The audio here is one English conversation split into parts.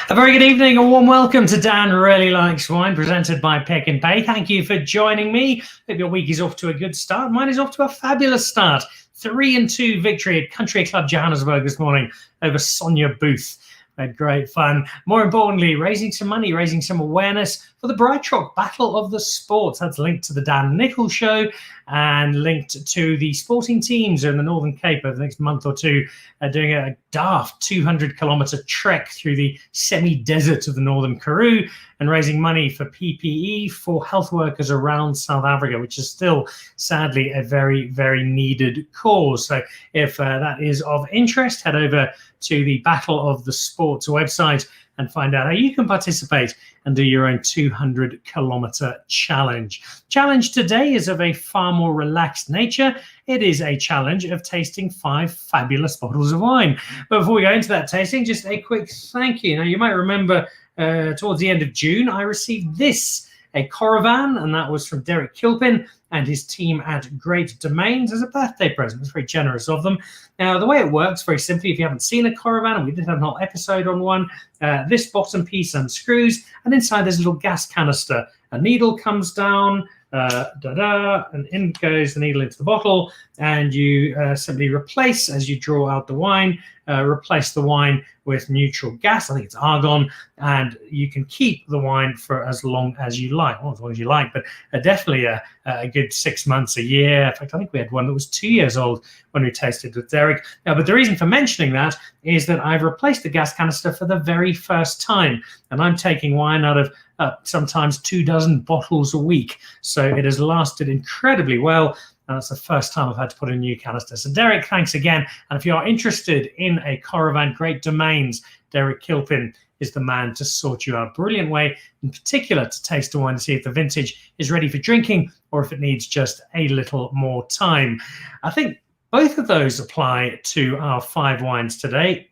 A very good evening, a warm welcome to Dan Really Likes Wine, presented by Pick and Pay. Thank you for joining me. Hope your week is off to a good start. Mine is off to a fabulous start. 3-2 victory at Country Club Johannesburg this morning over Sonia Booth. Had great fun. More importantly, raising some money, raising some awareness for the Bright Rock Battle of the Sports. That's linked to the Dan Nicholl Show and linked to the sporting teams in the Northern Cape over the next month or two, doing a daft 200-kilometre trek through the semi-desert of the Northern Karoo and raising money for PPE for health workers around South Africa, which is still, sadly, a very, very needed cause. So if that is of interest, head over to the Battle of the Sports website and find out how you can participate and do your own 200-kilometre challenge. Challenge today is of a far more relaxed nature. It is a challenge of tasting 5 fabulous bottles of wine. But before we go into that tasting, just a quick thank you. Now, you might remember towards the end of June, I received this, a Coravan, and that was from Derek Kilpin and his team at Great Domains as a birthday present. It's very generous of them. Now, the way it works, very simply, if you haven't seen a Coravan, and we did have an whole episode on one, this bottom piece unscrews, and inside there's a little gas canister. A needle comes down, and in goes the needle into the bottle, and you simply replace, as you draw out the wine, replace the wine with neutral gas. I think it's argon, and you can keep the wine for as long as you like. Well, as long as you like, but definitely a good 6 months, a year. In fact, I think we had one that was 2 years old when we tasted with Derek. But the reason for mentioning that is that I've replaced the gas canister for the very first time, and I'm taking wine out of sometimes 24 bottles a week. So it has lasted incredibly well. And that's the first time I've had to put in a new canister. So Derek, thanks again. And if you are interested in a Coravan, Great Domains, Derek Kilpin is the man to sort you out. Brilliant way, in particular, to taste a wine to see if the vintage is ready for drinking or if it needs just a little more time. I think both of those apply to our 5 wines today.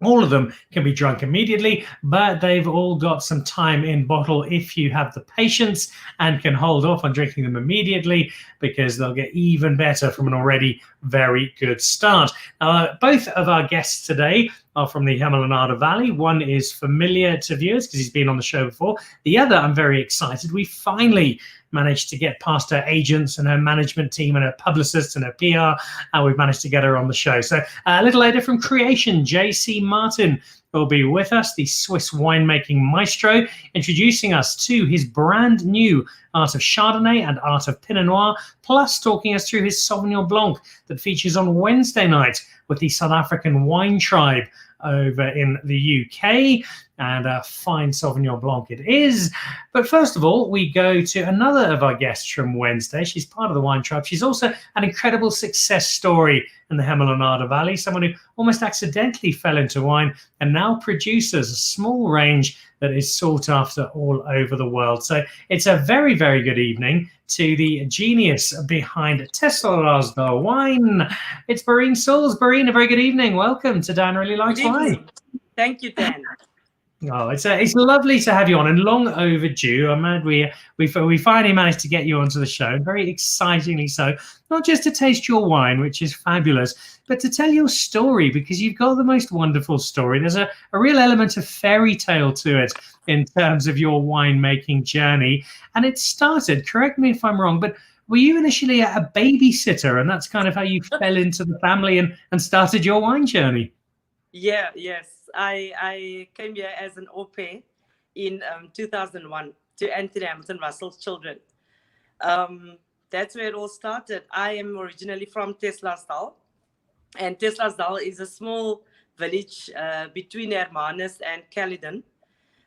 All of them can be drunk immediately, but they've all got some time in bottle if you have the patience and can hold off on drinking them immediately, because they'll get even better from an already very good start. Both of our guests today are from the Hamiltonada Valley. One is familiar to viewers because he's been on the show before. The other, I'm very excited. We finally managed to get past her agents and her management team and her publicists and her PR, and we've managed to get her on the show. So a little later from Creation, JC Martin will be with us, the Swiss winemaking maestro, introducing us to his brand new art of Chardonnay and art of Pinot Noir, plus talking us through his Sauvignon Blanc that features on Wednesday night with the South African Wine Tribe over in the UK, and a fine Sauvignon Blanc it is. But first of all, we go to another of our guests from Wednesday. She's part of the Wine Tribe. She's also an incredible success story in the Hamiltonada Valley, someone who almost accidentally fell into wine and now produces a small range that is sought after all over the world. So it's a very, very good evening to the genius behind Tesselaarsdal wine. It's Berene Sauls. Berene, a very good evening. Welcome to Dan Really Likes Wine. Thank you, Dan. Oh, it's lovely to have you on, and long overdue. I'm glad we finally managed to get you onto the show, very excitingly so. Not just to taste your wine, which is fabulous, but to tell your story, because you've got the most wonderful story. There's a real element of fairy tale to it in terms of your winemaking journey. And it started, correct me if I'm wrong, but were you initially a babysitter, and that's kind of how you fell into the family and started your wine journey? Yes. I came here as an au pair in 2001 to Anthony Hamilton Russell's children. That's where it all started. I am originally from Tesselaarsdal, and Tesselaarsdal is a small village between Hermanus and Caledon,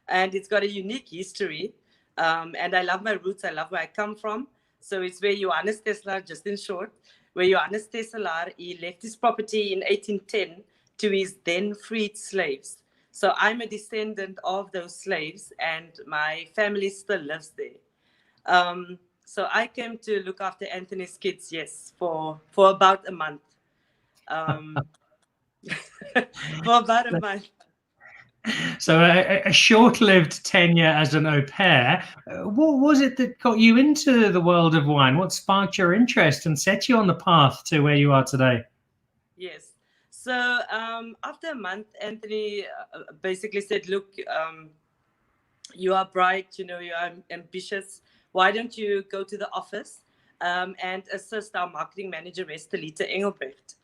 and it's got a unique history. And I love my roots. I love where I come from. So it's where Johannes Tesselaar, just in short, where Johannes Tesselaar, he left his property in 1810 to his then freed slaves. So I'm a descendant of those slaves, and my family still lives there. So I came to look after Anthony's kids, yes, for about a month. For about a month. So a short-lived tenure as an au pair. What was it that got you into the world of wine? What sparked your interest and set you on the path to where you are today? Yes. So after a month, Anthony basically said, "Look, you are bright, you are ambitious. Why don't you go to the office and assist our marketing manager, Restelita Engelbrecht?"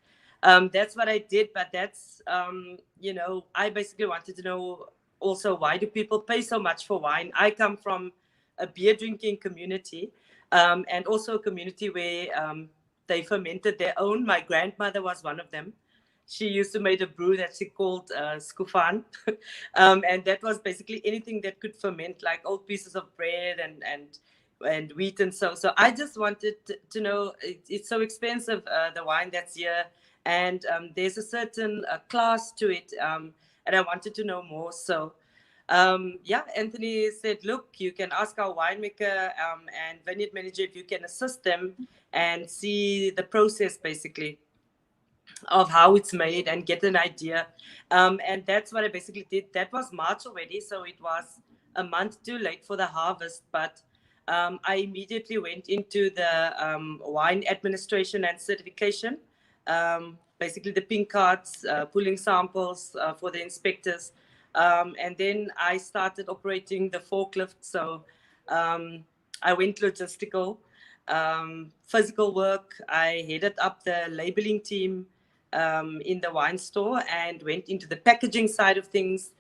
That's what I did, but that's, I basically wanted to know also, why do people pay so much for wine? I come from a beer drinking community, and also a community where they fermented their own. My grandmother was one of them. She used to make a brew that she called Skufan. And that was basically anything that could ferment, like old pieces of bread and wheat and so. I just wanted to know, it's so expensive, the wine that's here, and there's a certain class to it, and I wanted to know more. So Anthony said, "Look, you can ask our winemaker and vineyard manager if you can assist them and see the process, basically, of how it's made and get an idea." And that's what I basically did. That was March already, so it was a month too late for the harvest. But I immediately went into the wine administration and certification, basically the pink cards, pulling samples for the inspectors. And then I started operating the forklift. So I went logistical, physical work. I headed up the labeling team in the wine store and went into the packaging side of things.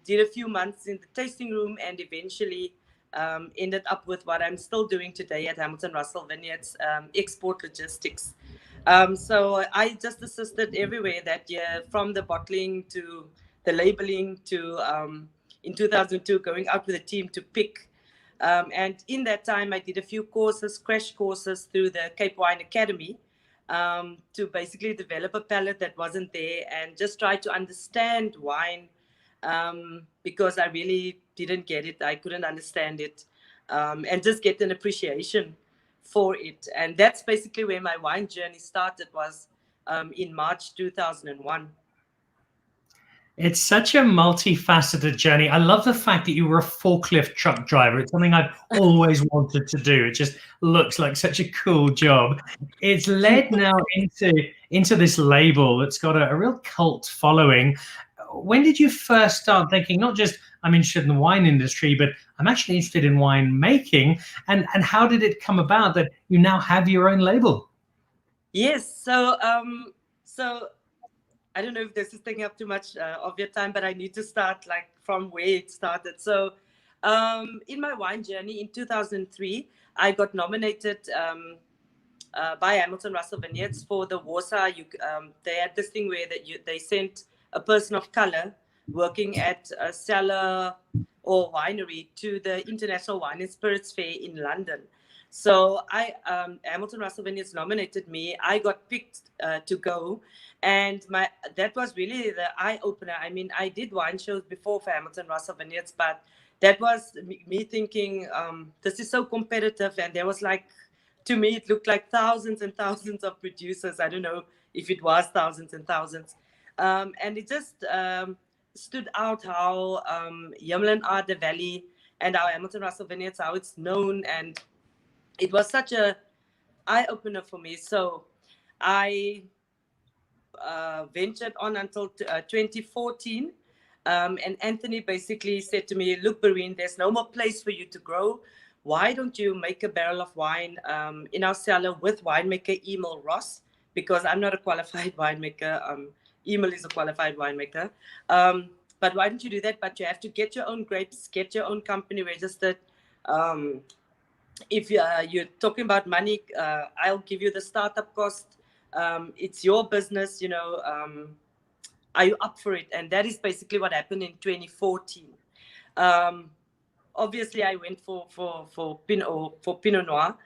Did a few months in the tasting room, and eventually ended up with what I'm still doing today at Hamilton Russell Vineyards, export logistics. So I just assisted everywhere that year, from the bottling to the labeling to, in 2002, going out with a team to pick. And in that time, I did a few courses, crash courses through the Cape Wine Academy, to basically develop a palate that wasn't there and just try to understand wine, because I really didn't get it. I couldn't understand it, and just get an appreciation for it. And that's basically where my wine journey started, was in March 2001. It's such a multifaceted journey. I love the fact that you were a forklift truck driver. It's something I've always wanted to do. It just looks like such a cool job. It's led now into this label that's got a real cult following. When did you first start thinking, not just I'm interested in the wine industry, but I'm actually interested in wine making? And how did it come about that you now have your own label? Yes. So I don't know if this is taking up too much of your time, but I need to start like from where it started. So in my wine journey in 2003, I got nominated by Hamilton Russell Vineyards for the Warsaw. They had this thing where they sent a person of color working at a cellar or winery to the International Wine and Spirits Fair in London. So Hamilton Russell Vineyards nominated me. I got picked to go, and that was really the eye opener. I mean, I did wine shows before for Hamilton Russell Vineyards, but that was me thinking, this is so competitive, and there was like, to me, it looked like thousands and thousands of producers. I don't know if it was thousands and thousands, and it just stood out how Yamlan Valley and our Hamilton Russell Vineyards, how it's known, and it was such a eye-opener for me. So I ventured on until 2014. And Anthony basically said to me, "Look, Berene, there's no more place for you to grow. Why don't you make a barrel of wine in our cellar with winemaker Emil Ross?" Because I'm not a qualified winemaker. Emil is a qualified winemaker. But why don't you do that? But you have to get your own grapes, get your own company registered. If you're talking about money, I'll give you the startup cost. It's your business, are you up for it? And that is basically what happened in 2014. Obviously, I went for Pinot Noir,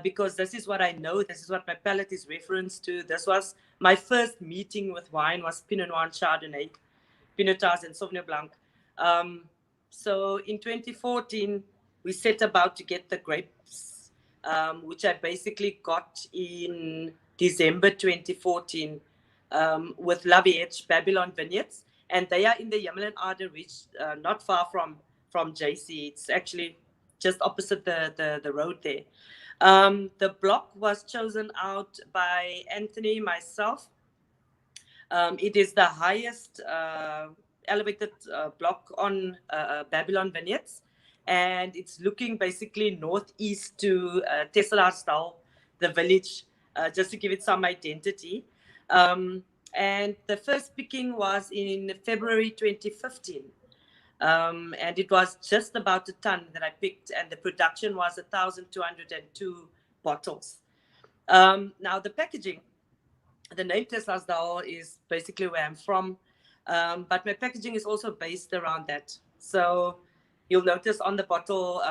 because this is what I know. This is what my palate is referenced to. This was my first meeting with wine, was Pinot Noir and Chardonnay, Pinotage and Sauvignon Blanc. So in 2014, we set about to get the grapes, which I basically got in December 2014, with Lavietch Babylon Vineyards. And they are in the Yamlan Aarde Ridge, not far from JC. It's actually just opposite the road there. The block was chosen out by Anthony, myself, It is the highest elevated block on Babylon Vineyards, and it's looking basically northeast to Tesselaarsdal, the village, just to give it some identity. And the first picking was in February 2015. And it was just about a ton that I picked, and the production was 1,202 bottles. Now the packaging, the name Tesselaarsdal is basically where I'm from, but my packaging is also based around that. So you'll notice on the bottle,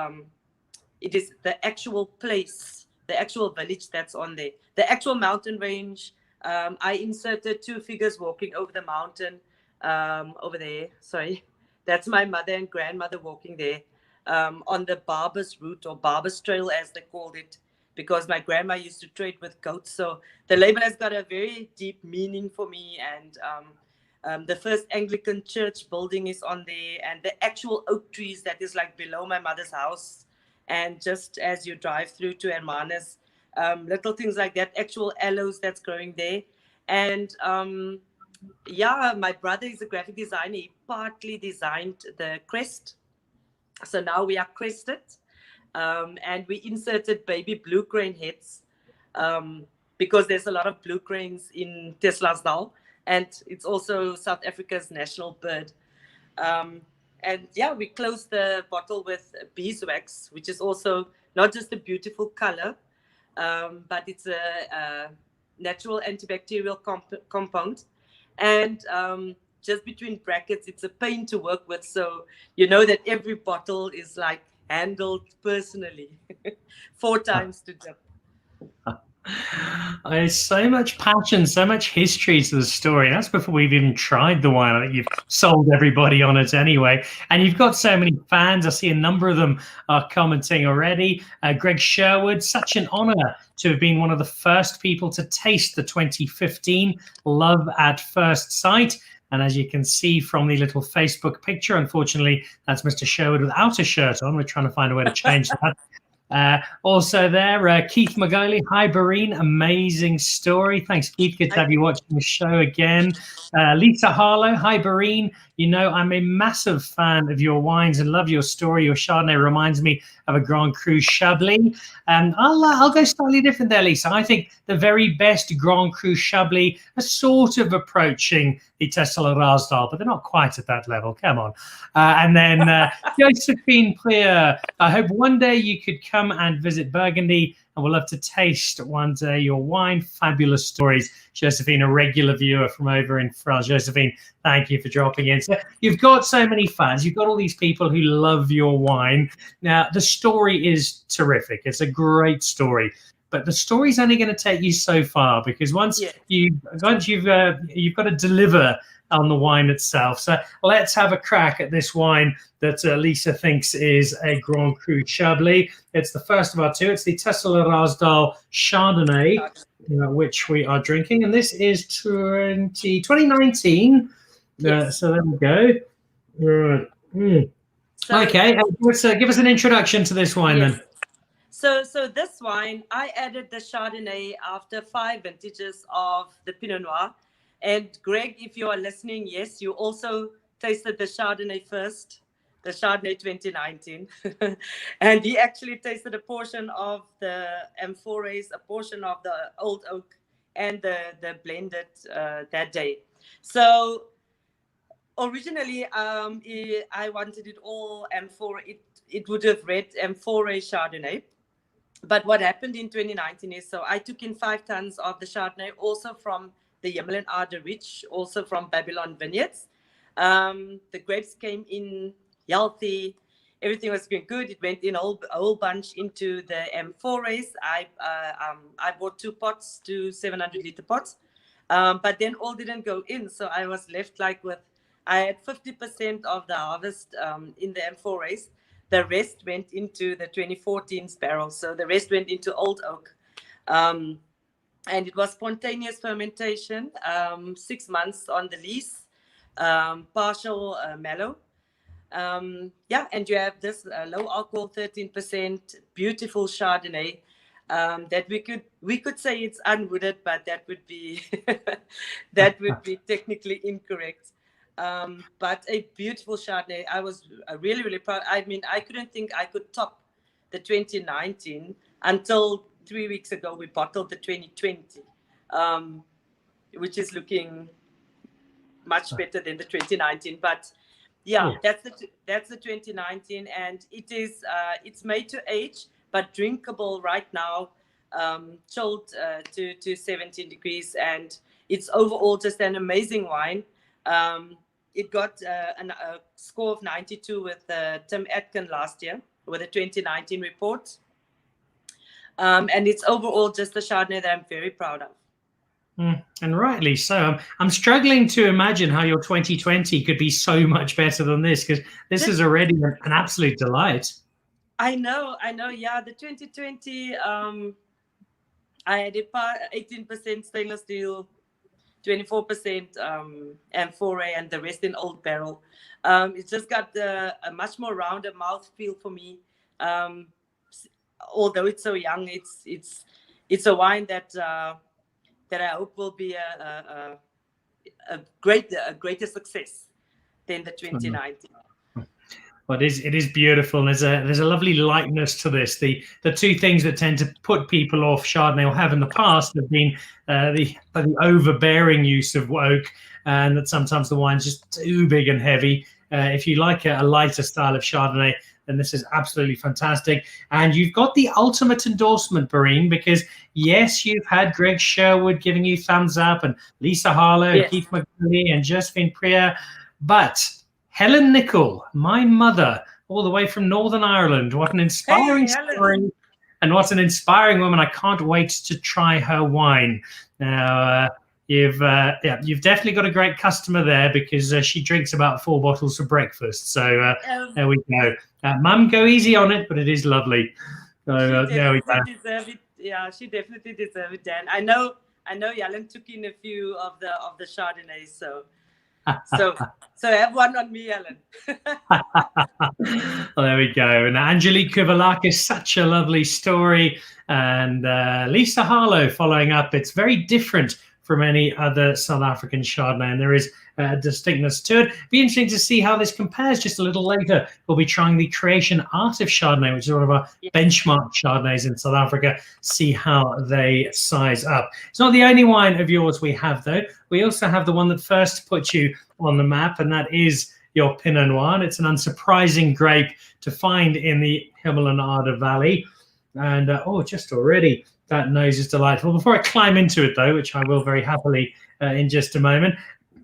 it is the actual place, the actual village that's on there, the actual mountain range. I inserted 2 figures walking over the mountain over there. Sorry, that's my mother and grandmother walking there on the Barber's Route, or Barber's Trail as they called it, because my grandma used to trade with goats. So the label has got a very deep meaning for me. And the first Anglican church building is on there, and the actual oak trees that is like below my mother's house. And just as you drive through to Hermanus, little things like that, actual aloes that's growing there. And yeah, my brother is a graphic designer. He partly designed the crest. So now we are crested. And we inserted baby blue crane heads because there's a lot of blue cranes in Tesselaarsdal, and it's also South Africa's national bird. And yeah, we closed the bottle with beeswax, which is also not just a beautiful color, but it's a natural antibacterial compound. And just between brackets, it's a pain to work with. So you know that every bottle is like handled personally 4 times to dip. There's so much passion, so much history to the story. That's before we've even tried the wine. Like, you've sold everybody on it anyway. And you've got so many fans. I see a number of them are commenting already. Greg Sherwood, such an honor to have been one of the first people to taste the 2015 Love at First Sight. And as you can see from the little Facebook picture, unfortunately, that's Mr. Sherwood without a shirt on. We're trying to find a way to change that. Also there, Keith Magoli. Hi, Berene. Amazing story. Thanks, Keith. Good to have you watching the show again. Lisa Harlow. Hi, Berene. You know, I'm a massive fan of your wines and love your story. Your Chardonnay reminds me of a Grand Cru Chablis. I'll go slightly different there, Lisa. I think the very best Grand Cru Chablis are sort of approaching the Tesselaarsdal, but they're not quite at that level. Come on. And then Josephine Clear. I hope one day you could come and visit Burgundy, and we'll love to taste one day your wine. Fabulous stories. Josephine, a regular viewer from over in France. Josephine, thank you for dropping in. So you've got so many fans. You've got all these people who love your wine. Now, the story is terrific. It's a great story. But the story's only going to take you so far, because once you've got to deliver on the wine itself. So let's have a crack at this wine that Lisa thinks is a Grand Cru Chablis. It's the first of our 2. It's the Tesselaarsdal Chardonnay, which we are drinking, and this is 2019. Yes. So there we go. Right. Okay, give us an introduction to this wine then. So this wine, I added the Chardonnay after 5 vintages of the Pinot Noir. And Greg, if you are listening, yes, you also tasted the Chardonnay first, the Chardonnay 2019. And he actually tasted a portion of the amphores, a portion of the Old Oak, and the blended that day. So originally, I wanted it all amphora. It would have read amphore Chardonnay. But what happened in 2019 is, so I took in 5 tons of the Chardonnay, also from the Yemlin Aarde Ridge, also from Babylon Vineyards. The grapes came in healthy. Everything was going good. It went in a whole bunch into the amphores. I bought 2 pots, 2 700-liter pots. But then all didn't go in. So I was left I had 50% of the harvest in the amphores. The rest went into the 2014 barrels. So the rest went into Old Oak. And it was spontaneous fermentation, 6 months on the lees, partial mellow. And you have this low alcohol, 13%, beautiful Chardonnay. that we could say it's unwooded, but that would be that would be technically incorrect. But a beautiful Chardonnay. I was really, really proud. I mean, I couldn't think I could top the 2019 until 3 weeks ago. We bottled the 2020, which is looking much better than the 2019. But yeah, that's the 2019, and it is it's made to age, but drinkable right now, chilled to 17 degrees, and it's overall just an amazing wine. It got a score of 92 with Tim Atkin last year with the 2019 report. And it's overall just a Chardonnay that I'm very proud of. And rightly so. I'm struggling to imagine how your 2020 could be so much better than this, because this is already an absolute delight. I know. Yeah, the 2020, I had 18% stainless steel, 24% amphora, and the rest in old barrel. It's just got a much more rounded mouth feel for me. Although it's so young, it's a wine that I hope will be a greater success than the 2019. Well, it is beautiful. There's a lovely lightness to this. The two things that tend to put people off Chardonnay, or have in the past, have been the overbearing use of oak, and that sometimes the wine's just too big and heavy. If you like a lighter style of Chardonnay, then this is absolutely fantastic. And you've got the ultimate endorsement, Berene, because yes, you've had Greg Sherwood giving you thumbs up, and Lisa Harlow, Yes. Keith McGinley, and Josephine Priya, but Helen Nichol, my mother, all the way from Northern Ireland. What an inspiring story, and what an inspiring woman. I can't wait to try her wine. Now, you've definitely got a great customer there, because she drinks about 4 bottles for breakfast. So there we go. Mum, go easy on it, but it is lovely. So there we go. Yeah, she definitely deserves it, Dan. I know Helen took in a few of the Chardonnays, so have one on me, Helen. Well, there we go. And Angelique Kuvalakis, such a lovely story. And Lisa Harlow following up. It's very different from any other South African Chardonnay, and there is a distinctness to it. Be interesting to see how this compares just a little later. We'll be trying the Creation Art of Chardonnay, which is one of our benchmark Chardonnays in South Africa, see how they size up. It's not the only wine of yours we have, though. We also have the one that first put you on the map, and that is your Pinot Noir. And it's an unsurprising grape to find in the Himalayan Valley. And just already, that nose is delightful. Before I climb into it, though, which I will very happily in just a moment,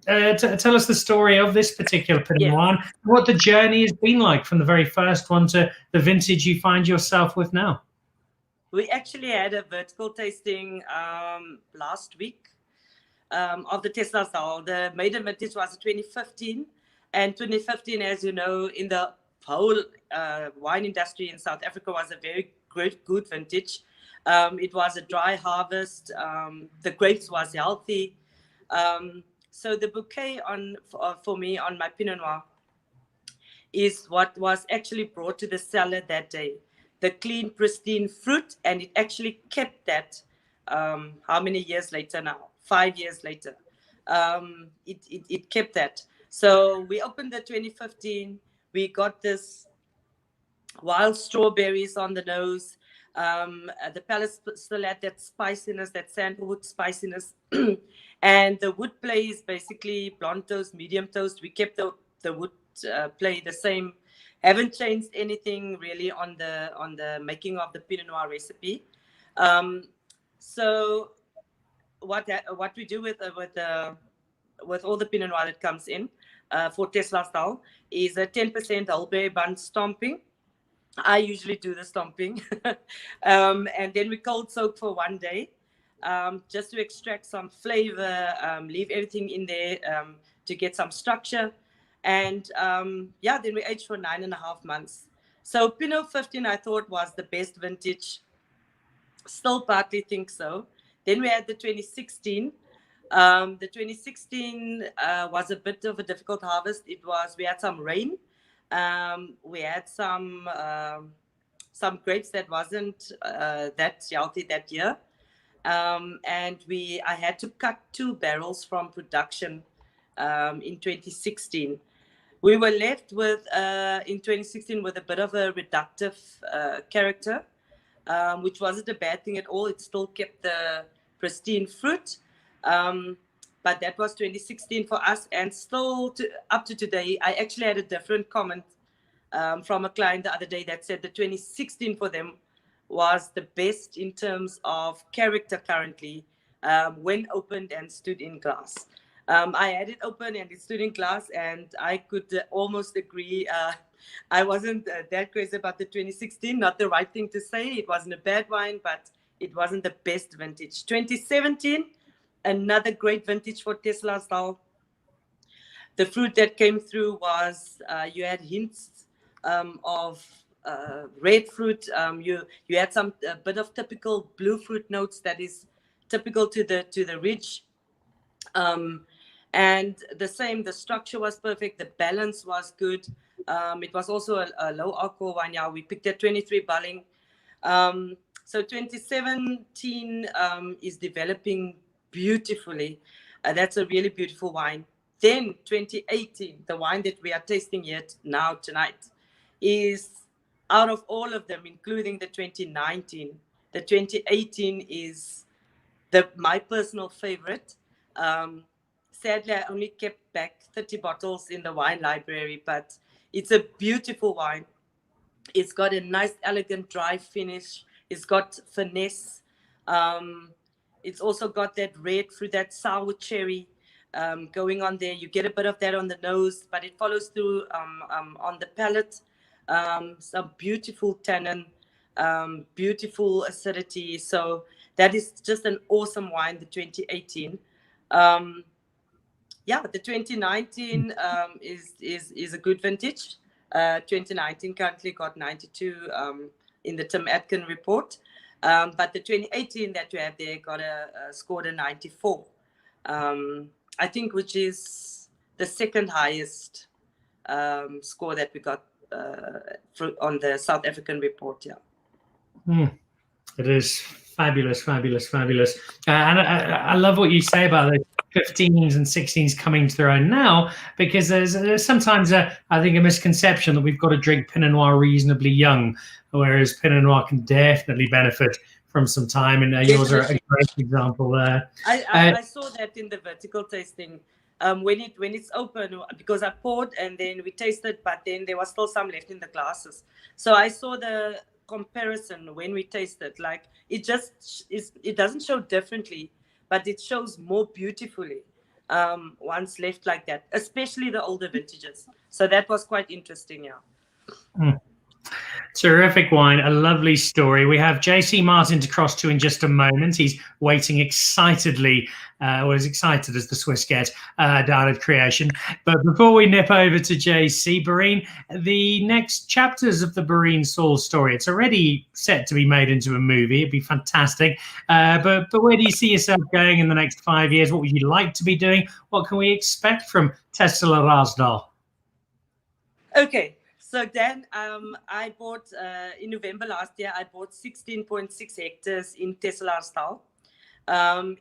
tell us the story of this particular Pinot Noir, what the journey has been like from the very first one to the vintage you find yourself with now. We actually had a vertical tasting last week of the Tesselaarsdal. The maiden vintage was 2015, and 2015, as you know, in the whole wine industry in South Africa, was a very good vintage. It was a dry harvest. The grapes was healthy. So the bouquet for me on my Pinot Noir is what was actually brought to the cellar that day. The clean, pristine fruit, and it actually kept that. How many years later now? 5 years later. It kept that. So we opened the 2015. We got this wild strawberries on the nose. The palate still had that spiciness, that sandalwood spiciness. And the wood play is basically blonde toast, medium toast. We kept the wood play the same. Haven't changed anything really on the making of the Pinot Noir recipe. So what we do with all the Pinot Noir that comes in for Tesselaarsdal is a 10% wholeberry bun stomping. I usually do the stomping. And then we cold soak for 1 day, just to extract some flavor, leave everything in there to get some structure. And then we aged for 9.5 months. So Pinot 15, I thought, was the best vintage. Still partly think so. Then we had the 2016. The 2016 was a bit of a difficult harvest. We had some rain. We had some some grapes that wasn't that healthy that year. And I had to cut 2 barrels from production in 2016. We were left with, in 2016, with a bit of a reductive character, which wasn't a bad thing at all. It still kept the pristine fruit. But that was 2016 for us, and still up to today. I actually had a different comment from a client the other day that said the 2016 for them was the best in terms of character currently when opened and stood in glass. I had it open and it stood in glass, and I could almost agree. I wasn't that crazy about the 2016, not the right thing to say. It wasn't a bad wine, but it wasn't the best vintage. 2017, another great vintage for Tesselaarsdal. The fruit that came through was, you had hints of red fruit. You had some a bit of typical blue fruit notes that is typical to the ridge. And the same, the structure was perfect. The balance was good. It was also a low alcohol wine. Yeah, we picked at 23 bulling. So 2017 is developing beautifully. That's a really beautiful wine. Then 2018, the wine that we are tasting yet now tonight, is out of all of them, including the 2019, the 2018 is my personal favorite. Sadly, I only kept back 30 bottles in the wine library, but it's a beautiful wine. It's got a nice, elegant, dry finish. It's got finesse. It's also got that red fruit, that sour cherry going on there. You get a bit of that on the nose, but it follows through on the palate. Some beautiful tannin, beautiful acidity. So that is just an awesome wine, the 2018. Yeah, the 2019 is a good vintage. 2019 currently got 92 in the Tim Atkin report. But the 2018 that you have there got scored a 94. I think, which is the second highest score that we got on the South African report. Yeah. It is fabulous, fabulous, fabulous. And I love what you say about the 15s and 16s coming through now, because there's sometimes I think a misconception that we've got to drink Pinot Noir reasonably young, whereas Pinot Noir can definitely benefit from some time. And yours are a great example there. I saw that in the vertical tasting. When it's open, because I poured and then we tasted, but then there was still some left in the glasses. So I saw the comparison when we tasted. Like, it doesn't show differently, but it shows more beautifully once left like that, especially the older vintages. So that was quite interesting. Yeah. Terrific wine, a lovely story. We have JC Martin to cross to in just a moment. He's waiting excitedly, or as excited as the Swiss get, down at Creation. But before we nip over to JC, Berene, the next chapters of the Berene Sauls story, it's already set to be made into a movie. It'd be fantastic. But where do you see yourself going in the next 5 years? What would you like to be doing? What can we expect from Tesselaarsdal? Okay. So Dan, I bought, in November last year, I bought 16.6 hectares in Tesselaarsdal.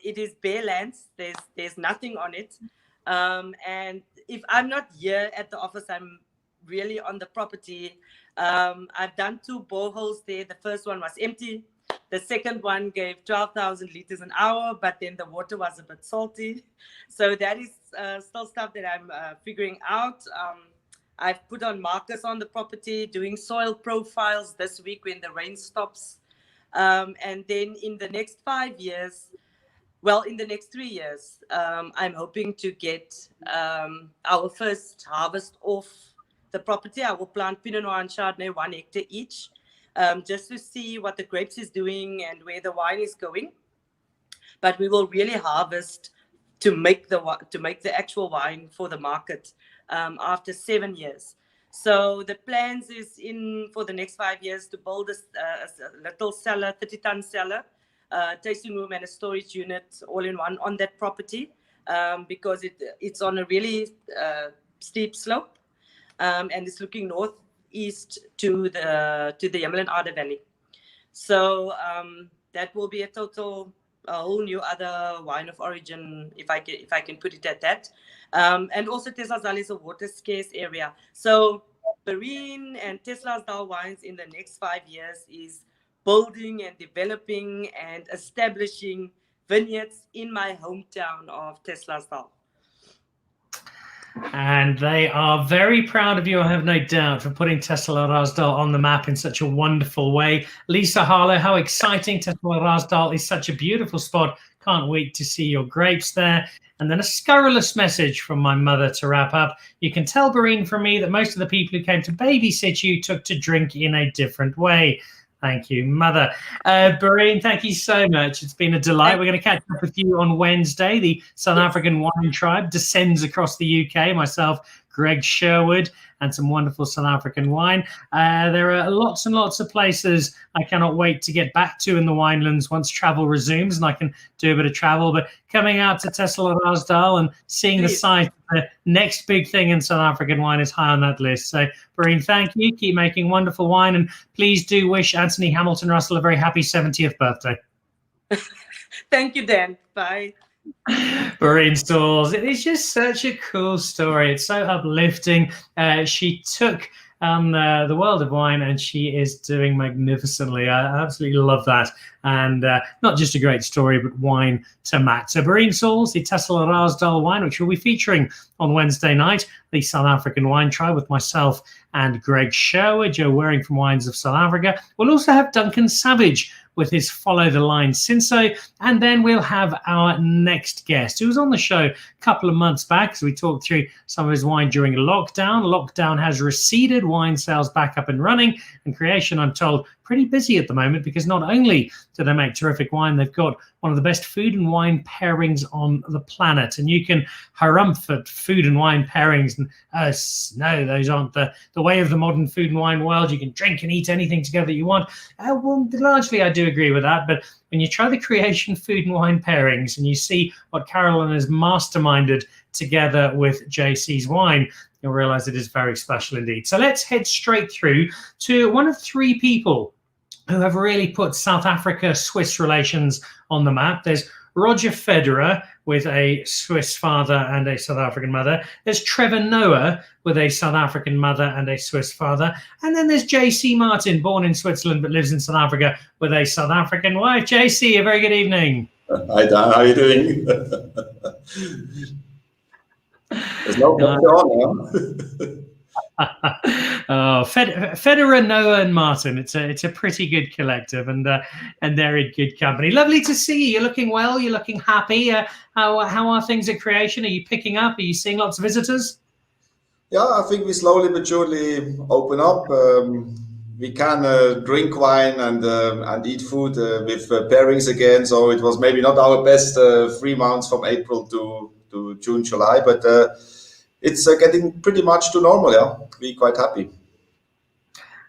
It is bare lands. There's nothing on it. And if I'm not here at the office, I'm really on the property. I've done 2 boreholes there. The first one was empty. The second one gave 12,000 liters an hour, but then the water was a bit salty. So that is still stuff that I'm figuring out. I've put on markers on the property, doing soil profiles this week when the rain stops. And then in the next 5 years, well, in the next 3 years, I'm hoping to get our first harvest off the property. I will plant Pinot Noir and Chardonnay 1 hectare each, just to see what the grapes is doing and where the wine is going. But we will really harvest to make the actual wine for the market after 7 years. So the plans is for the next 5 years to build a little cellar, 30-ton cellar, tasting room and a storage unit all in one on that property, because it's on a really steep slope, and it's looking north east to the Yamlin-Ade Valley. So that will be a whole new other wine of origin, if I can put it at that. And also Tesselaarsdal is a water scarce area. So Berene and Tesselaarsdal wines in the next 5 years is building and developing and establishing vineyards in my hometown of Tesselaarsdal. And they are very proud of you, I have no doubt, for putting Tesselaarsdal on the map in such a wonderful way. Lisa Harlow, how exciting. Tesselaarsdal is such a beautiful spot. Can't wait to see your grapes there. And then a scurrilous message from my mother to wrap up. You can tell, Berene, from me that most of the people who came to babysit you took to drink in a different way. Thank you, Mother. Berene, thank you so much. It's been a delight. We're going to catch up with you on Wednesday. The South African Wine Tribe descends across the UK. Myself, Greg Sherwood, and some wonderful South African wine. There are lots and lots of places I cannot wait to get back to in the winelands once travel resumes and I can do a bit of travel. But coming out to Tesselaarsdal and seeing the site, the next big thing in South African wine is high on that list. So, Berene, thank you. Keep making wonderful wine. And please do wish Anthony Hamilton Russell a very happy 70th birthday. Thank you, Dan. Bye. Berene Sauls, it is just such a cool story. It's so uplifting. She took the world of wine and she is doing magnificently. I absolutely love that. And not just a great story, but wine to match. So Berene Sauls, the Tesselaarsdal wine, which we'll be featuring on Wednesday night, the South African Wine Tribe with myself and Greg Sherwood, Joe Waring from Wines of South Africa. We'll also have Duncan Savage with his Follow the Line Cinso. And then we'll have our next guest who was on the show a couple of months back as we talked through some of his wine during lockdown. Lockdown has receded, wine sales back up and running, and Creation, I'm told, pretty busy at the moment because not only do they make terrific wine, they've got one of the best food and wine pairings on the planet. And you can harumph at food and wine pairings and no, those aren't the way of the modern food and wine world. You can drink and eat anything together you want. Well, largely I do agree with that, but when you try the Creation food and wine pairings and you see what Carolyn has masterminded together with JC's wine, you'll realize it is very special indeed. So let's head straight through to one of three people who have really put South Africa-Swiss relations on the map. There's Roger Federer with a Swiss father and a South African mother. There's Trevor Noah with a South African mother and a Swiss father. And then there's JC Martin, born in Switzerland but lives in South Africa with a South African wife. JC, a very good evening. Hi, Dan. How are you doing? There's no on. Federer, Noah, and Martin. It's a pretty good collective, and they're in good company. Lovely to see you. You're looking well. You're looking happy. How are things at Creation? Are you picking up? Are you seeing lots of visitors? Yeah, I think we slowly but surely open up. We can drink wine and eat food with pairings again. So it was maybe not our best 3 months from April to June, July, but it's getting pretty much to normal. Yeah, we're quite happy.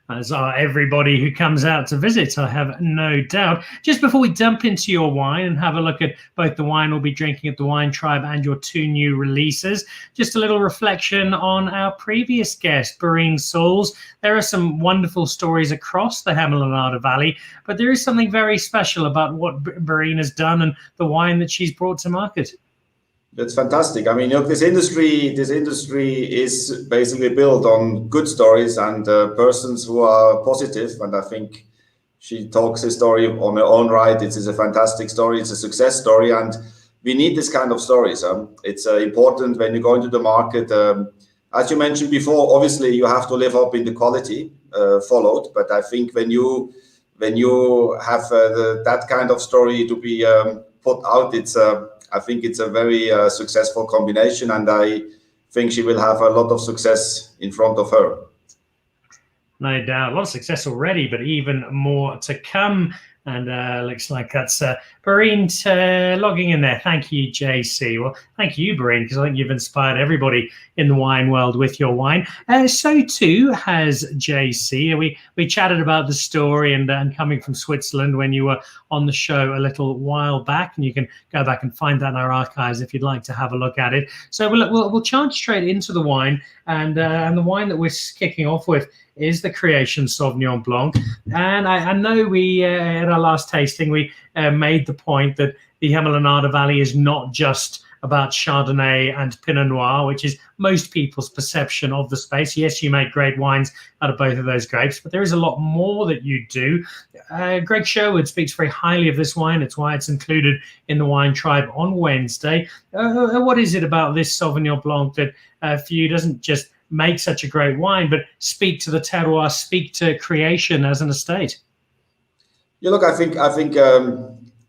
As are everybody who comes out to visit, I have no doubt. Just before we jump into your wine and have a look at both the wine we'll be drinking at the Wine Tribe and your two new releases, just a little reflection on our previous guest, Berene Sauls. There are some wonderful stories across the Yamlin-Ade Valley, but there is something very special about what Berene has done and the wine that she's brought to market. That's fantastic. I mean, you know, this industry is basically built on good stories and persons who are positive. And I think she talks a story on her own right. It is a fantastic story. It's a success story, and we need this kind of stories. It's important when you go into the market. As you mentioned before, obviously you have to live up in the quality followed. But I think when you have that kind of story to be put out, I think it's a very successful combination, and I think she will have a lot of success in front of her. No doubt. A lot of success already, but even more to come. And looks like that's Berene logging in there. Thank you, JC. Well, thank you, Berene, because I think you've inspired everybody in the wine world with your wine. So too has JC. We chatted about the story and coming from Switzerland when you were on the show a little while back, and you can go back and find that in our archives if you'd like to have a look at it. So we'll charge straight into the wine, and the wine that we're kicking off with is the Creation Sauvignon Blanc. And I know we, at our last tasting, we made the point that the Hemelanada Valley is not just about Chardonnay and Pinot Noir, which is most people's perception of the space. Yes, you make great wines out of both of those grapes, but there is a lot more that you do. Greg Sherwood speaks very highly of this wine. It's why it's included in the Wine Tribe on Wednesday. What is it about this Sauvignon Blanc that for you doesn't just make such a great wine, but speak to the terroir, speak to creation as an estate? Yeah, look, I think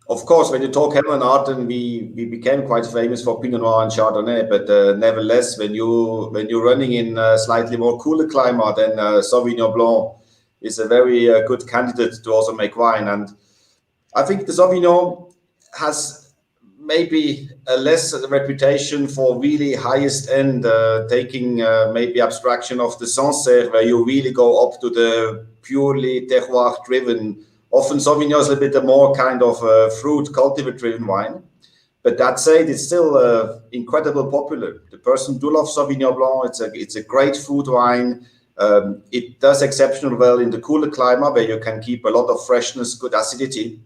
of course, when you talk Hemelanarden, we became quite famous for Pinot Noir and Chardonnay, but nevertheless, when you're running in a slightly more cooler climate, then Sauvignon Blanc is a very good candidate to also make wine. And I think the Sauvignon has maybe a less reputation for really highest end, taking maybe abstraction of the Sancerre, where you really go up to the purely terroir driven. Often Sauvignon is a bit more kind of fruit cultivar driven wine. But that said, it's still incredibly popular. The person do love Sauvignon Blanc. It's a great food wine. It does exceptionally well in the cooler climate where you can keep a lot of freshness, good acidity.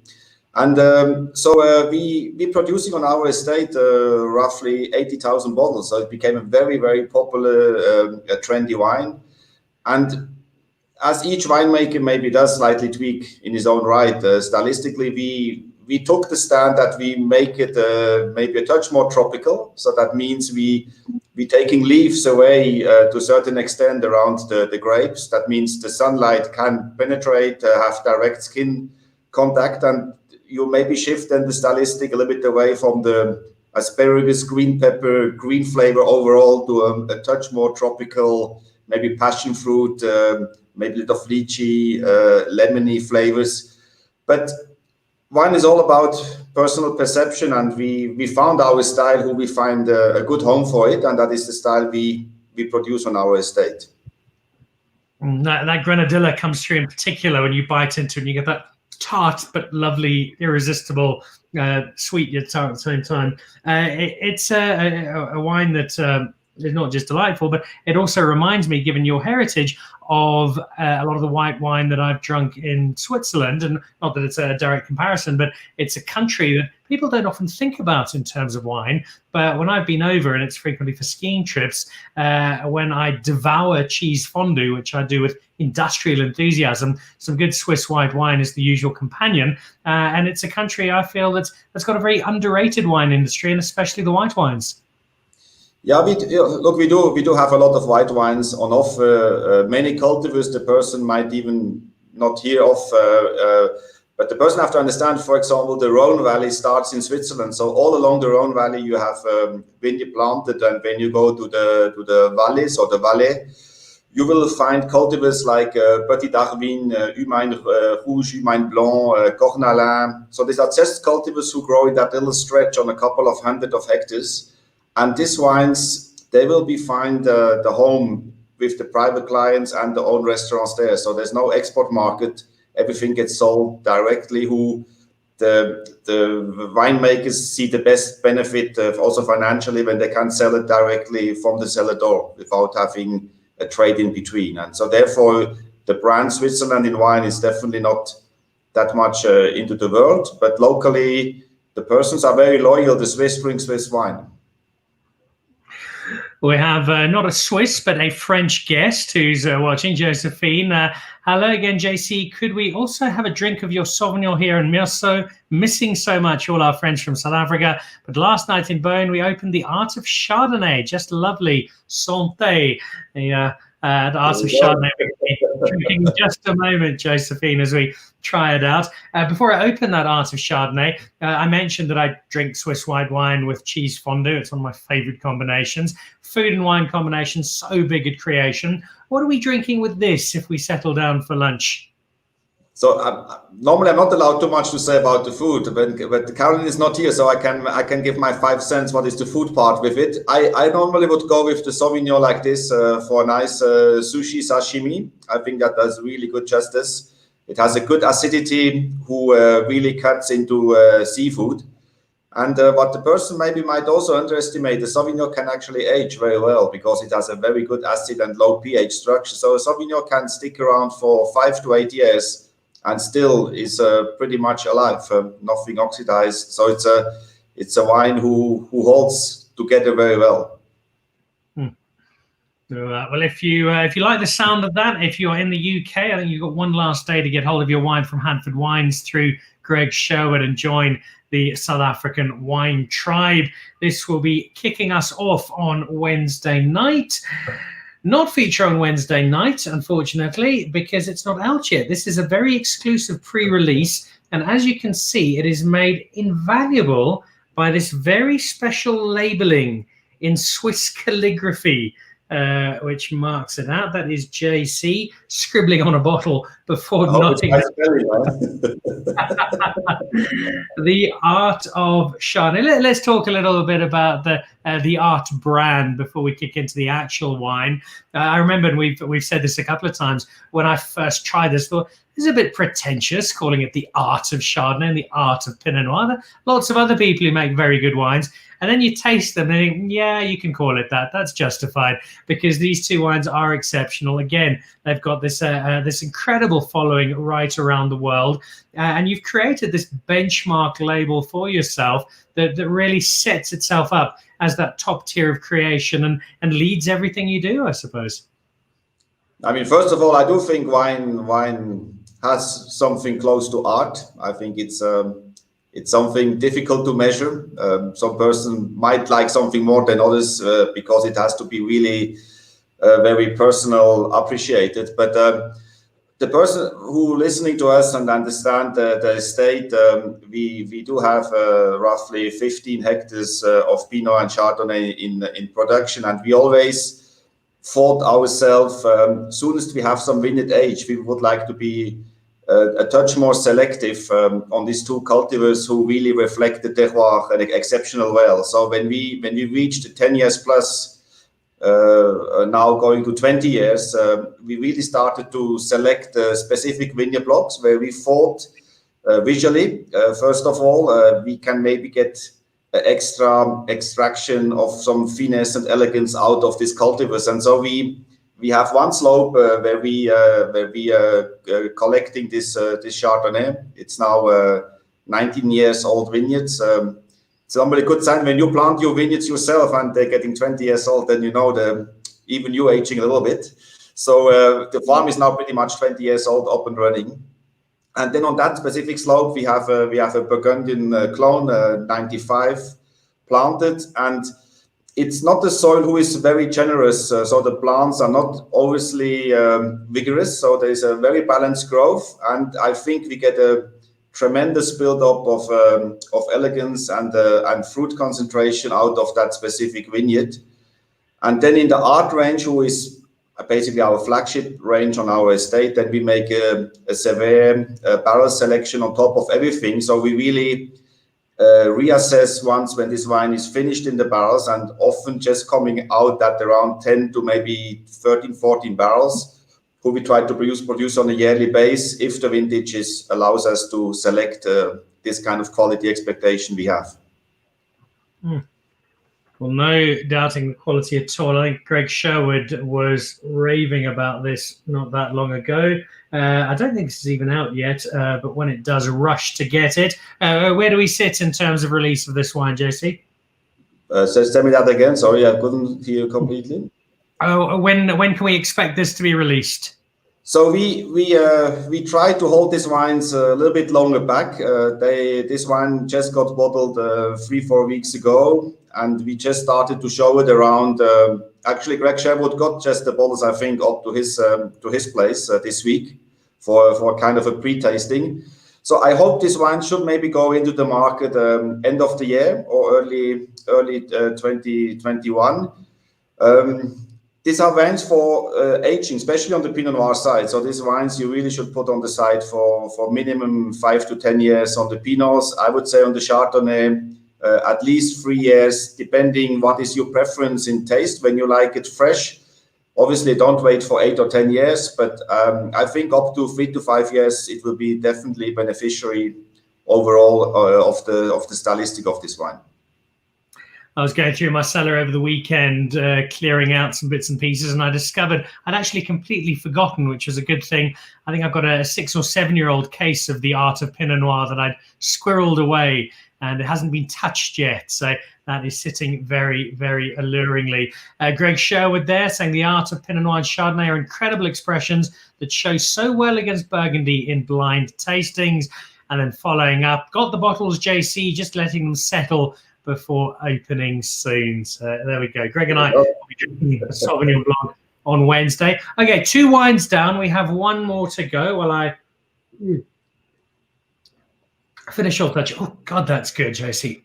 And so we're producing on our estate roughly 80,000 bottles. So it became a very, very popular, trendy wine. And as each winemaker maybe does slightly tweak in his own right, stylistically, we took the stand that we make it maybe a touch more tropical. So that means we taking leaves away to a certain extent around the grapes. That means the sunlight can penetrate, have direct skin contact, and you maybe shift then the stylistic a little bit away from the asparagus, green pepper, green flavor overall to a touch more tropical, maybe passion fruit, maybe a little of lychee, lemony flavors. But wine is all about personal perception, and we found our style, who we find a good home for it, and that is the style we produce on our estate. That Grenadilla comes through in particular when you bite into it, and you get that tart but lovely, irresistible, sweet yet tart at the same time. It's a wine that is not just delightful, but it also reminds me, given your heritage, of a lot of the white wine that I've drunk in Switzerland. And not that it's a direct comparison, but it's a country that people don't often think about in terms of wine. But when I've been over, and it's frequently for skiing trips, when I devour cheese fondue, which I do with industrial enthusiasm, some good Swiss white wine is the usual companion. And it's a country I feel that's got a very underrated wine industry, and especially the white wines. Yeah, look, we do have a lot of white wines on offer. Many cultivars the person might even not hear of, but the person have to understand, for example, the Rhone Valley starts in Switzerland. So all along the Rhone Valley, you have vineyard planted, and when you go to the valleys or the Valais, you will find cultivars like Petit Darwin, Humain Rouge, Humain Blanc, Cornalin. So these are just cultivars who grow in that little stretch on a couple of hundred of hectares. And these wines, they will be find the home with the private clients and the own restaurants there. So there's no export market. Everything gets sold directly. Who the winemakers see the best benefit also financially when they can sell it directly from the cellar door without having a trade in between. And so therefore, the brand Switzerland in wine is definitely not that much into the world. But locally, the persons are very loyal. The Swiss drink Swiss wine. We have not a Swiss, but a French guest who's watching, Josephine. Hello again, JC. Could we also have a drink of your Sauvignon here in Meursault? Missing so much, all our friends from South Africa. But last night in Beaune, we opened the Art of Chardonnay. Just lovely. Santé. The Art of Chardonnay. We'll be drinking in just a moment, Josephine, as we try it out. Before I open that Art of Chardonnay, I mentioned that I drink Swiss white wine with cheese fondue. It's one of my favorite combinations. Food and wine combination, so big at creation. What are we drinking with this if we settle down for lunch? So normally I'm not allowed too much to say about the food, but Caroline is not here, so I can give my 5 cents. What is the food part with it? I normally would go with the Sauvignon like this for a nice sushi sashimi. I think that does really good justice. It has a good acidity who really cuts into seafood. And what the person maybe might also underestimate, the Sauvignon can actually age very well because it has a very good acid and low pH structure. So a Sauvignon can stick around for 5 to 8 years and still is pretty much alive, nothing oxidized. So it's a wine who holds together very well. Well, if you like the sound of that, if you're in the UK, I think you've got one last day to get hold of your wine from Hanford Wines through Greg Sherwood and join the South African wine tribe. This will be kicking us off on Wednesday night. Not feature on Wednesday night, unfortunately, because it's not out yet. This is a very exclusive pre-release, and as you can see, it is made invaluable by this very special labeling in Swiss calligraphy, which marks it out. That is JC scribbling on a bottle before nothing. The art of Chardonnay. Let's talk a little bit about the art brand before we kick into the actual wine. I remember, and we've said this a couple of times, when I first tried this, thought this is a bit pretentious calling it the art of Chardonnay and the art of Pinot Noir. There are lots of other people who make very good wines. And then you taste them and think, yeah, you can call it that. That's justified because these two wines are exceptional. Again, they've got this this incredible following right around the world. And you've created this benchmark label for yourself that really sets itself up as that top tier of creation and leads everything you do, I suppose. I mean, first of all, I do think wine has something close to art. I think it's something difficult to measure. Some person might like something more than others because it has to be really very personal, appreciated. But the person who listening to us and understand the estate, we do have roughly 15 hectares of Pinot and Chardonnay in production, and we always thought ourselves, soon as we have some vineyard age, we would like to be a touch more selective on these two cultivars who really reflect the terroir and exceptional well. So when we reached 10 years plus, now going to 20 years, we really started to select specific vineyard blocks where we thought visually, first of all, we can maybe get extra extraction of some finesse and elegance out of these cultivars. And so we have one slope where we collecting this Chardonnay. It's now 19 years old vineyards. It's normally a good sign when you plant your vineyards yourself and they're getting 20 years old, then you know even you aging a little bit. So the farm is now pretty much 20 years old, up and running. And then on that specific slope, we have a Burgundian clone, 95 planted, and it's not the soil who is very generous, so the plants are not obviously vigorous. So there is a very balanced growth, and I think we get a tremendous build-up of elegance and fruit concentration out of that specific vineyard. And then in the art range, who is basically our flagship range on our estate, then we make a severe barrel selection on top of everything. So we really reassess once when this wine is finished in the barrels, and often just coming out at around 10 to maybe 13, 14 barrels, who we try to produce on a yearly base if the vintage allows us to select this kind of quality expectation we have. Well, no doubting the quality at all. I think Greg Sherwood was raving about this not that long ago. I don't think this is even out yet, but when it does, rush to get it. Where do we sit in terms of release of this wine, JC? So tell me that again. Sorry, I couldn't hear you completely. Oh, when can we expect this to be released? So we try to hold these wines a little bit longer back. This wine just got bottled 3-4 weeks ago, and we just started to show it around. Actually, Greg Sherwood got just the bottles, I think, up to his place this week for kind of a pre-tasting. So I hope this wine should maybe go into the market end of the year or early 2021. these are wines for aging, especially on the Pinot Noir side. So these wines you really should put on the side for minimum 5 to 10 years. On the Pinots, I would say on the Chardonnay, at least 3 years, depending what is your preference in taste. When you like it fresh, obviously don't wait for 8 or 10 years, but I think up to 3 to 5 years, it will be definitely beneficiary overall of the stylistic of this wine. I was going through my cellar over the weekend, clearing out some bits and pieces, and I discovered I'd actually completely forgotten, which was a good thing. I think I've got a 6 or 7 year old case of the Art of Pinot Noir that I'd squirreled away, and it hasn't been touched yet. So that is sitting very, very alluringly. Greg Sherwood there saying the Art of Pinot Noir and Chardonnay are incredible expressions that show so well against Burgundy in blind tastings. And then following up, got the bottles, JC, just letting them settle before opening soon. So there we go. Greg and I will be drinking a Sauvignon Blanc on Wednesday. Okay, 2 wines down. We have 1 more to go while I finish off that. Oh, God, that's good, JC.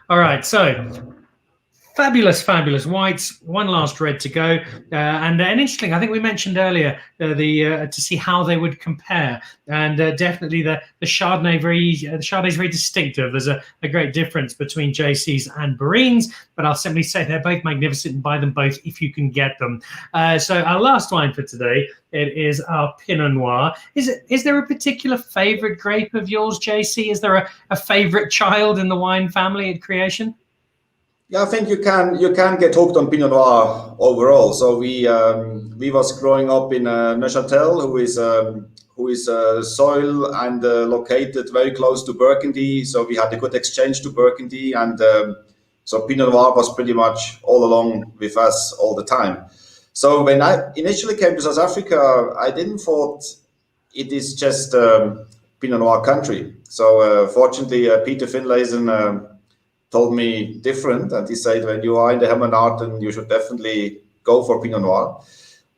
All right, so fabulous, fabulous whites. 1 last red to go. And interesting, I think we mentioned earlier to see how they would compare. And definitely the Chardonnay is very distinctive. There's a great difference between JC's and Berene's, but I'll simply say they're both magnificent and buy them both if you can get them. So our last wine for today, it is our Pinot Noir. Is there a particular favorite grape of yours, JC? Is there a favorite child in the wine family at creation? Yeah, I think you can get hooked on Pinot Noir overall. So we was growing up in Neuchâtel, who is soil and located very close to Burgundy. So we had a good exchange to Burgundy, and so Pinot Noir was pretty much all along with us all the time. So when I initially came to South Africa, I didn't thought it is just Pinot Noir country. So fortunately, Peter Finlayson told me different, and he said when you are in the Hermanarten, you should definitely go for Pinot Noir.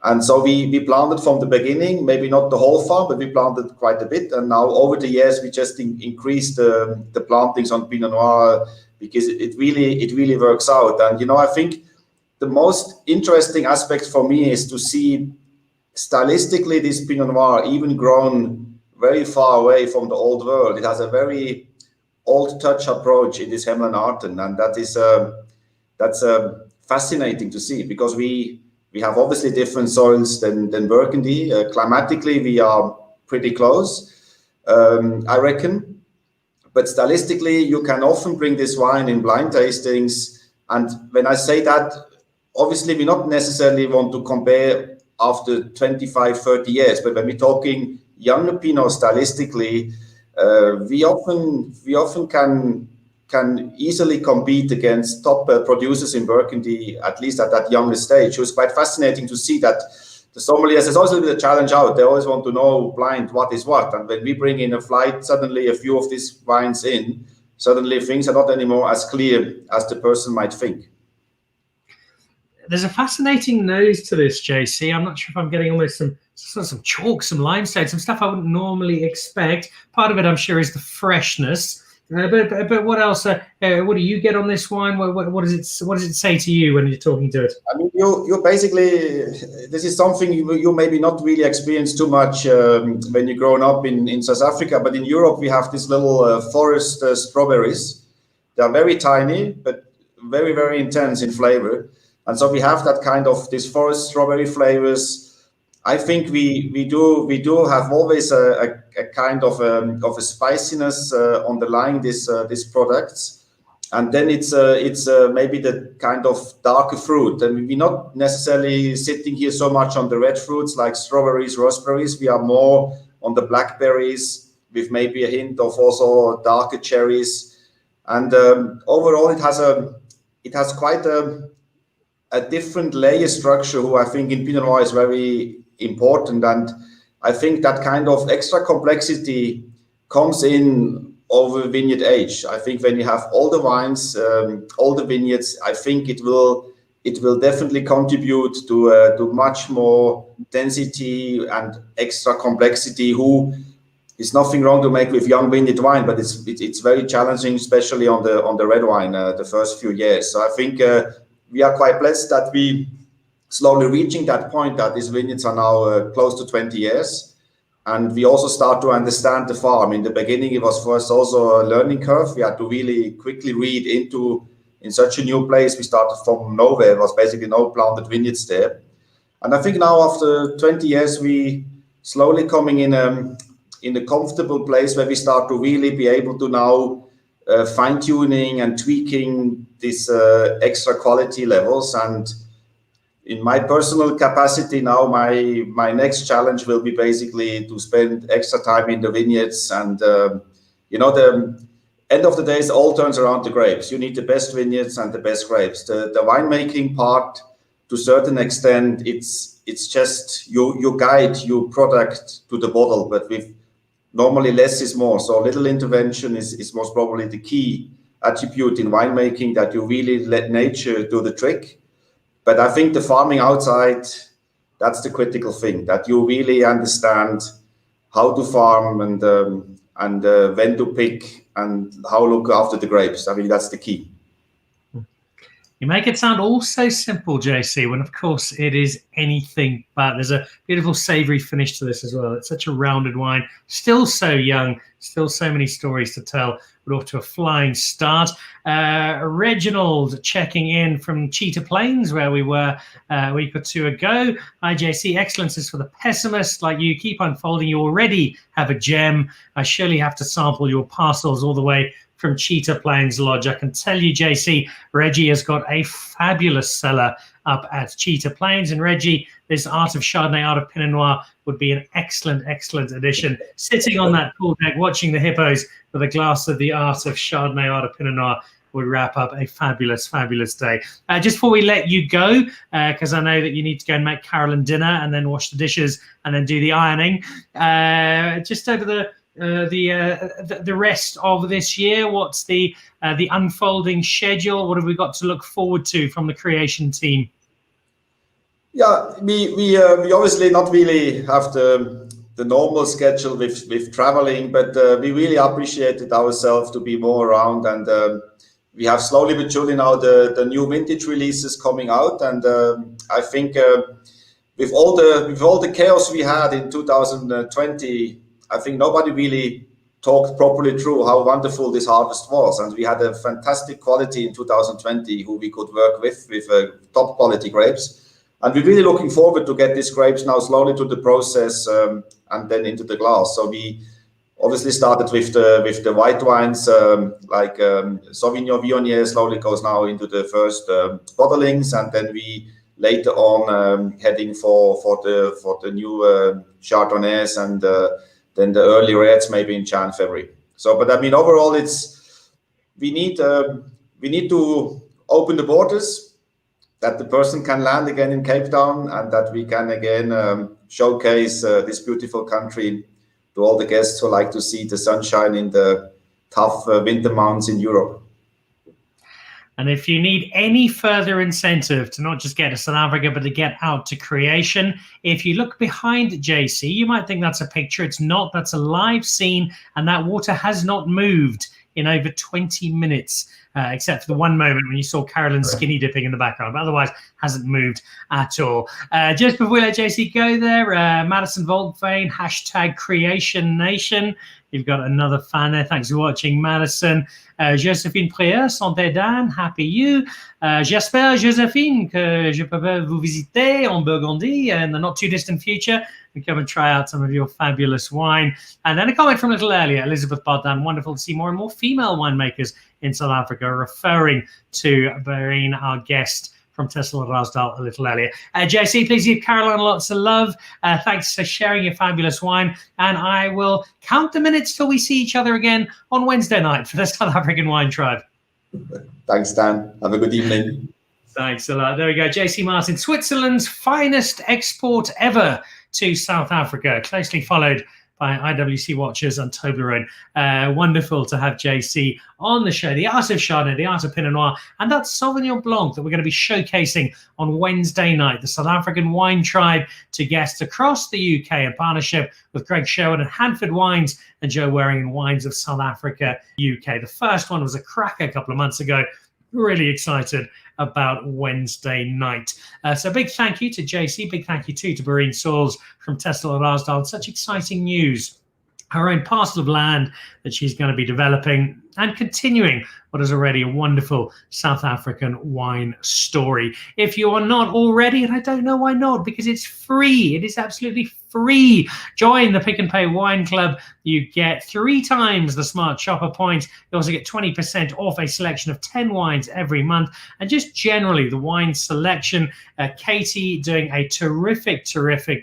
And so we planted from the beginning, maybe not the whole farm, but we planted quite a bit. And now over the years, we just increased the plantings on Pinot Noir because it really works out. And I think the most interesting aspect for me is to see stylistically this Pinot Noir even grown very far away from the old world. It has a very old touch approach in this Hermanarten, and that's fascinating to see, because we have obviously different soils than Burgundy. Climatically, we are pretty close, I reckon. But stylistically, you can often bring this wine in blind tastings. And when I say that, obviously, we not necessarily want to compare after 25, 30 years, but when we're talking younger Pinot stylistically, we often can easily compete against top producers in Burgundy, at least at that younger stage. It was quite fascinating to see that the sommeliers, there's always a bit of a challenge out. They always want to know blind what is what. And when we bring in a flight, suddenly a few of these wines in, suddenly things are not anymore as clear as the person might think. There's a fascinating nose to this, JC. I'm not sure if I'm getting almost some chalk, some limestone, some stuff I wouldn't normally expect. Part of it, I'm sure, is the freshness. But what else? What do you get on this wine? What does it say to you when you're talking to it? I mean, you basically, this is something you maybe not really experience too much when you're growing up in South Africa. But in Europe, we have these little forest strawberries. They are very tiny, but very, very intense in flavor. And so we have that kind of these forest strawberry flavors. I think we do have always a kind of a spiciness underlying these products, and then it's maybe the kind of darker fruit. And we're not necessarily sitting here so much on the red fruits like strawberries, raspberries. We are more on the blackberries with maybe a hint of also darker cherries. And overall, it has quite a different layer structure, who I think in Pinot Noir is very important. And I think that kind of extra complexity comes in over vineyard age. I think when you have all the wines, all the vineyards, I think it will definitely contribute to much more density and extra complexity. Who is nothing wrong to make with young vineyard wine, but it's very challenging, especially on the red wine the first few years. So I think we are quite blessed that we slowly reaching that point that these vineyards are now close to 20 years. And we also start to understand the farm. In the beginning, it was for us also a learning curve. We had to really quickly read into, in such a new place, we started from nowhere. There was basically no planted vineyards there. And I think now after 20 years, we slowly coming in a comfortable place where we start to really be able to now fine-tuning and tweaking these extra quality levels. And in my personal capacity now, my next challenge will be basically to spend extra time in the vineyards. And the end of the day, it all turns around the grapes. You need the best vineyards and the best grapes. The winemaking part, to a certain extent, it's just you guide your product to the bottle, but with normally less is more. So little intervention is most probably the key attribute in winemaking, that you really let nature do the trick. But I think the farming outside, that's the critical thing, that you really understand how to farm and when to pick and how to look after the grapes. I mean, that's the key. You make it sound all so simple, JC, when of course it is anything but. There's a beautiful savoury finish to this as well. It's such a rounded wine, still so young, still so many stories to tell. We're off to a flying start. Reginald checking in from Cheetah Plains, where we were a week or two ago. Hi, JC. Excellence is for the pessimist like you. Keep unfolding. You already have a gem. I surely have to sample your parcels all the way from Cheetah Plains Lodge. I can tell you, JC, Reggie has got a fabulous cellar up at Cheetah Plains. And Reggie, this Art of Chardonnay, Art of Pinot Noir would be an excellent, excellent addition. Sitting on that pool deck, watching the hippos with a glass of the Art of Chardonnay, Art of Pinot Noir would wrap up a fabulous, fabulous day. Just before we let you go, because I know that you need to go and make Carolyn dinner and then wash the dishes and then do the ironing, just over the rest of this year, what's the unfolding schedule? What have we got to look forward to from the creation team? Yeah, we obviously not really have the normal schedule with traveling, but we really appreciated ourselves to be more around, and we have slowly but surely now the new vintage releases coming out, and I think with all the chaos we had in 2020, I think nobody really talked properly through how wonderful this harvest was, and we had a fantastic quality in 2020 who we could work with top quality grapes. And we're really looking forward to get these grapes now slowly to the process and then into the glass. So we obviously started with the white wines, like Sauvignon Viognier slowly goes now into the first bottlings, and then we later on heading for the new Chardonnays, and then the early reds maybe in Jan, February. So, but I mean, overall, we need to open the borders, that the person can land again in Cape Town, and that we can again showcase this beautiful country to all the guests who like to see the sunshine in the tough winter months in Europe. And if you need any further incentive to not just get to South Africa, but to get out to creation, if you look behind JC, you might think that's a picture. It's not. That's a live scene, and that water has not moved in over 20 minutes. Except for the one moment when you saw Carolyn skinny dipping in the background, but otherwise hasn't moved at all. Just before we let JC go there, Madison Volkvein, #CreationNation. You've got another fan there. Thanks for watching, Madison. Josephine Prieur, Santé Dan, happy you. J'espère, Josephine, que je peux vous visiter en Burgundy in the not too distant future and come and try out some of your fabulous wine. And then a comment from a little earlier, Elizabeth Bardan, wonderful to see more and more female winemakers in South Africa, referring to Berene, our guest from Tesselaarsdal a little earlier. JC, please give Caroline lots of love. Thanks for sharing your fabulous wine. And I will count the minutes till we see each other again on Wednesday night for the South African Wine Tribe. Thanks, Dan. Have a good evening. Thanks a lot. There we go. JC Martin, Switzerland's finest export ever to South Africa, closely followed by IWC Watchers and Toblerone. Wonderful to have JC on the show. The Art of Chardonnay, the Art of Pinot Noir, and that Sauvignon Blanc that we're going to be showcasing on Wednesday night. The South African Wine Tribe to guests across the UK in partnership with Greg Sherwood and Hanford Wines and Joe Waring and Wines of South Africa, UK. The first one was a cracker a couple of months ago. Really excited about Wednesday night. So big thank you to JC, big thank you too to Berene Sauls from Tesselaarsdal. Such exciting news. Her own parcel of land that she's going to be developing and continuing what is already a wonderful South African wine story. If you are not already, and I don't know why not, because it's free. It is absolutely free. Join the Pick and Pay Wine Club. You get 3 times the Smart Shopper points. You also get 20% off a selection of 10 wines every month. And just generally the wine selection, Katie doing a terrific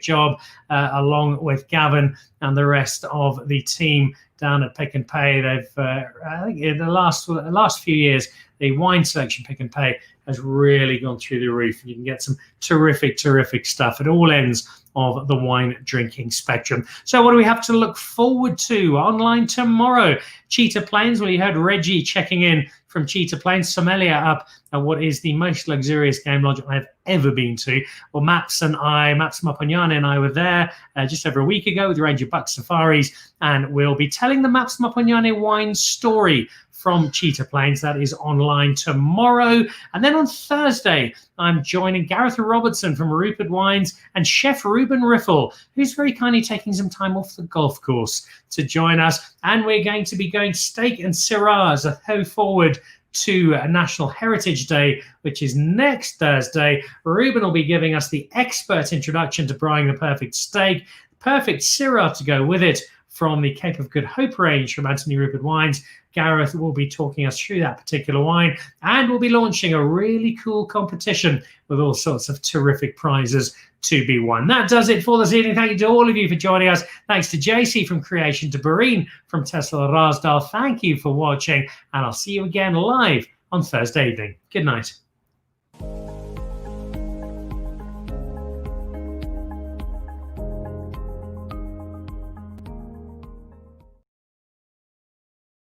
job along with Gavin and the rest of the team down at Pick and Pay. They've, I think in the last few years, the wine selection Pick and Pay has really gone through the roof. You can get some terrific stuff at all ends of the wine drinking spectrum. So what do we have to look forward to online tomorrow? Cheetah Plains. Well, you heard Reggie checking in from Cheetah Plains, sommelier up at what is the most luxurious game lodge I've ever been to. Well, Maps Mapanyane and I were there just over a week ago with Ranger Buck Safaris, and we'll be telling the Maps Mapanyane wine story from Cheetah Plains. That is online tomorrow. And then on Thursday, I'm joining Gareth Robertson from Rupert Wines and Chef Ruben Riffle, who's very kindly taking some time off the golf course to join us. And we're going to be going steak and Syrah as a go forward to National Heritage Day, which is next Thursday. Ruben will be giving us the expert introduction to brewing the perfect steak, perfect Syrah to go with it from the Cape of Good Hope range from Anthony Rupert Wines. Gareth will be talking us through that particular wine, and we'll be launching a really cool competition with all sorts of terrific prizes to be won. That does it for this evening. Thank you to all of you for joining us. Thanks to JC from Creation, to Berene from Tesselaarsdal. Thank you for watching, and I'll see you again live on Thursday evening. Good night.